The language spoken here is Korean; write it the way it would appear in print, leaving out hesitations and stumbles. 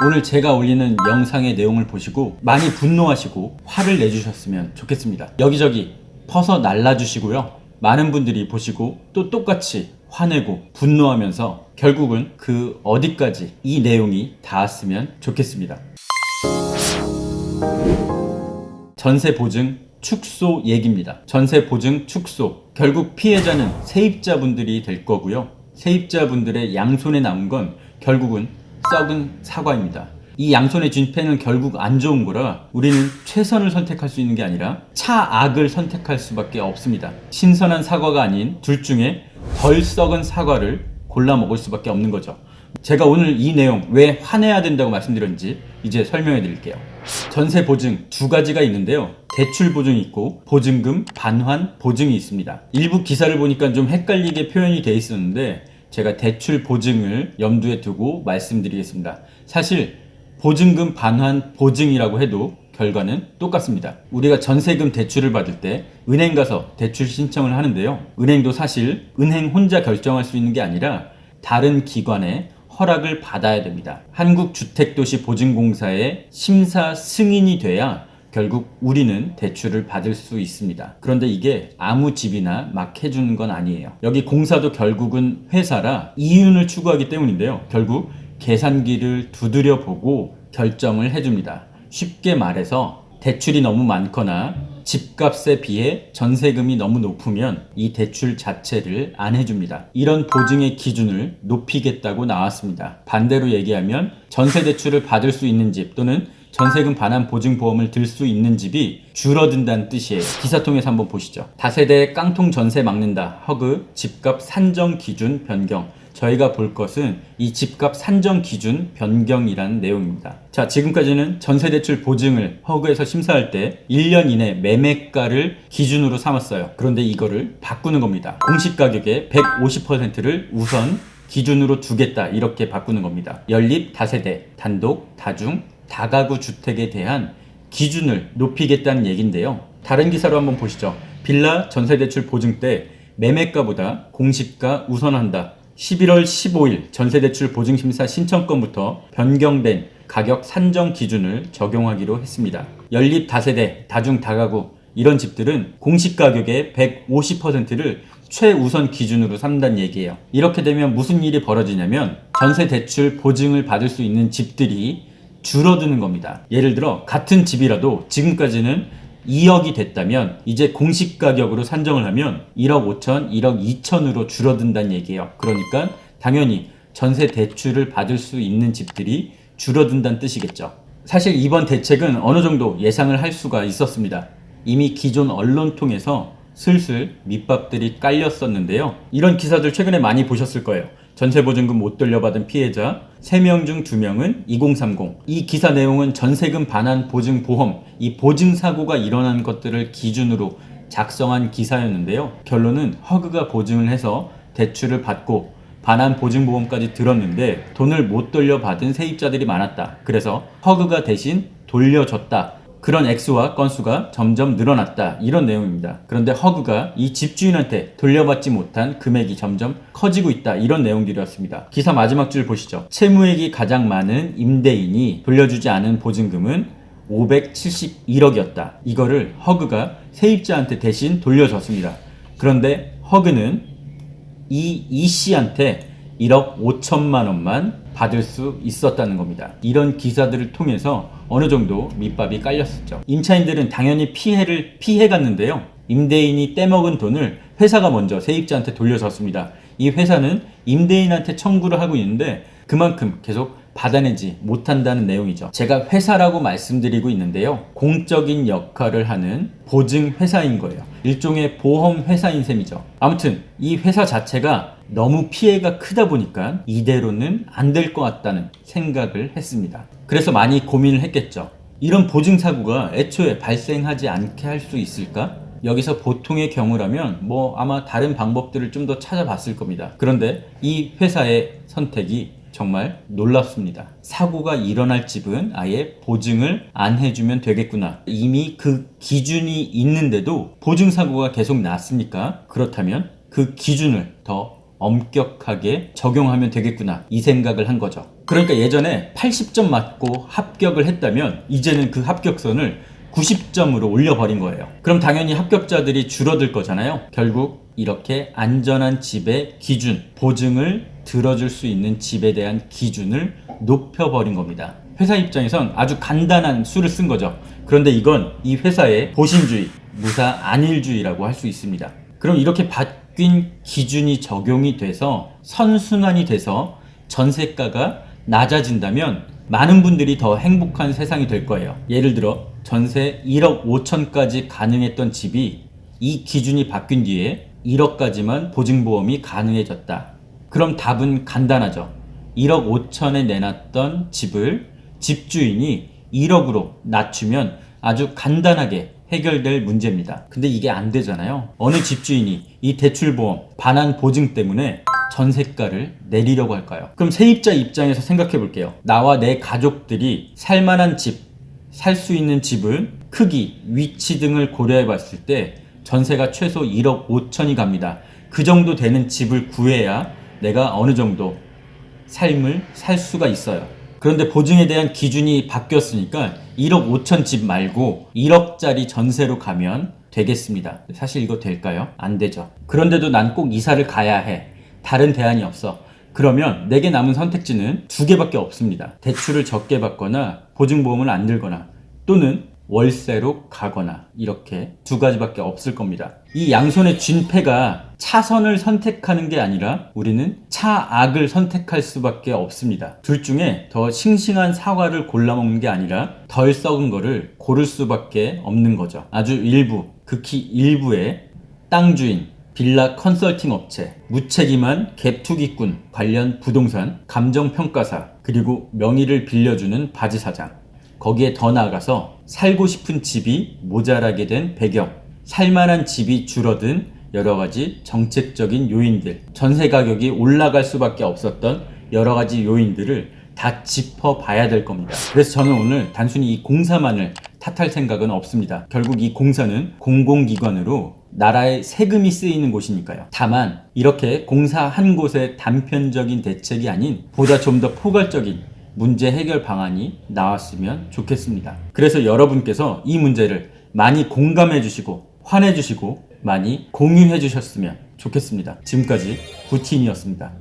오늘 제가 올리는 영상의 내용을 보시고 많이 분노하시고 화를 내주셨으면 좋겠습니다. 여기저기 퍼서 날라주시고요. 많은 분들이 보시고 또 똑같이 화내고 분노하면서 결국은 그 어디까지 이 내용이 닿았으면 좋겠습니다. 전세 보증 축소 얘기입니다. 전세 보증 축소. 결국 피해자는 세입자분들이 될 거고요. 세입자분들의 양손에 남은 건 결국은 썩은 사과입니다. 이 양손에 쥔 펜은 결국 안 좋은 거라 우리는 최선을 선택할 수 있는 게 아니라 차악을 선택할 수밖에 없습니다. 신선한 사과가 아닌 둘 중에 덜 썩은 사과를 골라 먹을 수밖에 없는 거죠. 제가 오늘 이 내용 왜 화내야 된다고 말씀드렸는지 이제 설명해 드릴게요. 전세 보증 두 가지가 있는데요. 대출 보증이 있고 보증금 반환 보증이 있습니다. 일부 기사를 보니까 좀 헷갈리게 표현이 돼 있었는데 제가 대출 보증을 염두에 두고 말씀드리겠습니다. 사실 보증금 반환 보증이라고 해도 결과는 똑같습니다. 우리가 전세금 대출을 받을 때 은행 가서 대출 신청을 하는데요. 은행도 사실 은행 혼자 결정할 수 있는 게 아니라 다른 기관의 허락을 받아야 됩니다. 한국주택도시보증공사의 심사 승인이 돼야 결국 우리는 대출을 받을 수 있습니다. 그런데 이게 아무 집이나 막 해주는 건 아니에요. 여기 공사도 결국은 회사라 이윤을 추구하기 때문인데요. 결국 계산기를 두드려 보고 결정을 해줍니다. 쉽게 말해서 대출이 너무 많거나 집값에 비해 전세금이 너무 높으면 이 대출 자체를 안 해줍니다. 이런 보증의 기준을 높이겠다고 나왔습니다. 반대로 얘기하면 전세 대출을 받을 수 있는 집 또는 전세금 반환 보증보험을 들 수 있는 집이 줄어든다는 뜻이에요. 기사통에서 한번 보시죠. 다세대 깡통 전세 막는다. 허그 집값 산정 기준 변경. 저희가 볼 것은 이 집값 산정 기준 변경이라는 내용입니다. 자, 지금까지는 전세대출 보증을 허그에서 심사할 때 1년 이내 매매가를 기준으로 삼았어요. 그런데 이거를 바꾸는 겁니다. 공시가격의 150%를 우선 기준으로 두겠다. 이렇게 바꾸는 겁니다. 연립, 다세대, 단독, 다중, 다가구 주택에 대한 기준을 높이겠다는 얘기인데요. 다른 기사로 한번 보시죠. 빌라 전세대출 보증 때 매매가보다 공시가 우선한다. 11월 15일 전세대출 보증심사 신청건부터 변경된 가격 산정 기준을 적용하기로 했습니다. 연립 다세대, 다중 다가구 이런 집들은 공시가격의 150%를 최우선 기준으로 삼는다는 얘기예요. 이렇게 되면 무슨 일이 벌어지냐면 전세대출 보증을 받을 수 있는 집들이 줄어드는 겁니다. 예를 들어 같은 집이라도 지금까지는 2억이 됐다면 이제 공시가격으로 산정을 하면 1억 5천, 1억 2천으로 줄어든다는 얘기예요. 그러니까 당연히 전세 대출을 받을 수 있는 집들이 줄어든다는 뜻이겠죠. 사실 이번 대책은 어느 정도 예상을 할 수가 있었습니다. 이미 기존 언론 통해서 슬슬 밑밥들이 깔렸었는데요. 이런 기사들 최근에 많이 보셨을 거예요. 전세보증금 못 돌려받은 피해자 3명 중 2명은 2030. 이 기사 내용은 전세금 반환 보증보험, 이 보증사고가 일어난 것들을 기준으로 작성한 기사였는데요. 결론은 허그가 보증을 해서 대출을 받고 반환 보증보험까지 들었는데 돈을 못 돌려받은 세입자들이 많았다. 그래서 허그가 대신 돌려줬다. 그런 액수와 건수가 점점 늘어났다. 이런 내용입니다. 그런데 허그가 이 집주인한테 돌려받지 못한 금액이 점점 커지고 있다. 이런 내용들이었습니다. 기사 마지막 줄 보시죠. 채무액이 가장 많은 임대인이 돌려주지 않은 보증금은 571억이었다. 이거를 허그가 세입자한테 대신 돌려줬습니다. 그런데 허그는 이 씨한테 1억 5천만 원만 받을 수 있었다는 겁니다. 이런 기사들을 통해서 어느 정도 밑밥이 깔렸었죠. 임차인들은 당연히 피해갔는데요. 임대인이 떼먹은 돈을 회사가 먼저 세입자한테 돌려줬습니다. 이 회사는 임대인한테 청구를 하고 있는데 그만큼 계속 받아내지 못한다는 내용이죠. 제가 회사라고 말씀드리고 있는데요. 공적인 역할을 하는 보증회사인 거예요. 일종의 보험회사인 셈이죠. 아무튼 이 회사 자체가 너무 피해가 크다 보니까 이대로는 안 될 것 같다는 생각을 했습니다. 그래서 많이 고민을 했겠죠. 이런 보증사고가 애초에 발생하지 않게 할 수 있을까? 여기서 보통의 경우라면 아마 다른 방법들을 좀 더 찾아봤을 겁니다. 그런데 이 회사의 선택이 정말 놀랍습니다. 사고가 일어날 집은 아예 보증을 안 해주면 되겠구나. 이미 그 기준이 있는데도 보증사고가 계속 났으니까 그렇다면 그 기준을 더 엄격하게 적용하면 되겠구나 이 생각을 한 거죠. 그러니까 예전에 80점 맞고 합격을 했다면 이제는 그 합격선을 90점으로 올려버린 거예요. 그럼 당연히 합격자들이 줄어들 거잖아요. 결국 이렇게 안전한 집의 기준, 보증을 들어줄 수 있는 집에 대한 기준을 높여버린 겁니다. 회사 입장에선 아주 간단한 수를 쓴 거죠. 그런데 이건 이 회사의 보신주의, 무사 안일주의라고 할 수 있습니다. 그럼 이렇게 바뀐 기준이 적용이 돼서 선순환이 돼서 전세가가 낮아진다면 많은 분들이 더 행복한 세상이 될 거예요. 예를 들어 전세 1억 5천까지 가능했던 집이 이 기준이 바뀐 뒤에 1억까지만 보증보험이 가능해졌다. 그럼 답은 간단하죠. 1억 5천에 내놨던 집을 집주인이 1억으로 낮추면 아주 간단하게 해결될 문제입니다. 근데 이게 안 되잖아요. 어느 집주인이 이 대출보험, 반환 보증 때문에 전세가를 내리려고 할까요? 그럼 세입자 입장에서 생각해 볼게요. 나와 내 가족들이 살만한 집, 살 수 있는 집은 크기, 위치 등을 고려해 봤을 때 전세가 최소 1억 5천이 갑니다. 그 정도 되는 집을 구해야 내가 어느 정도 삶을 살 수가 있어요. 그런데 보증에 대한 기준이 바뀌었으니까 1억 5천 집 말고 1억짜리 전세로 가면 되겠습니다. 사실 이거 될까요? 안 되죠. 그런데도 난 꼭 이사를 가야 해. 다른 대안이 없어. 그러면 내게 남은 선택지는 두 개밖에 없습니다. 대출을 적게 받거나 보증보험을 안 들거나 또는 월세로 가거나 이렇게 두 가지밖에 없을 겁니다. 이 양손의 쥔패가 차선을 선택하는 게 아니라 우리는 차악을 선택할 수밖에 없습니다. 둘 중에 더 싱싱한 사과를 골라 먹는 게 아니라 덜 썩은 거를 고를 수밖에 없는 거죠. 아주 일부, 극히 일부의 땅 주인, 빌라 컨설팅 업체, 무책임한 갭투기꾼, 관련 부동산, 감정평가사, 그리고 명의를 빌려주는 바지사장. 거기에 더 나아가서 살고 싶은 집이 모자라게 된 배경, 살만한 집이 줄어든 여러 가지 정책적인 요인들, 전세 가격이 올라갈 수밖에 없었던 여러 가지 요인들을 다 짚어봐야 될 겁니다. 그래서 저는 오늘 단순히 이 공사만을 탓할 생각은 없습니다. 결국 이 공사는 공공기관으로 나라의 세금이 쓰이는 곳이니까요. 다만 이렇게 공사 한 곳의 단편적인 대책이 아닌 보다 좀 더 포괄적인 문제 해결 방안이 나왔으면 좋겠습니다. 그래서 여러분께서 이 문제를 많이 공감해 주시고 환해 주시고 많이 공유해 주셨으면 좋겠습니다. 지금까지 구틴이었습니다.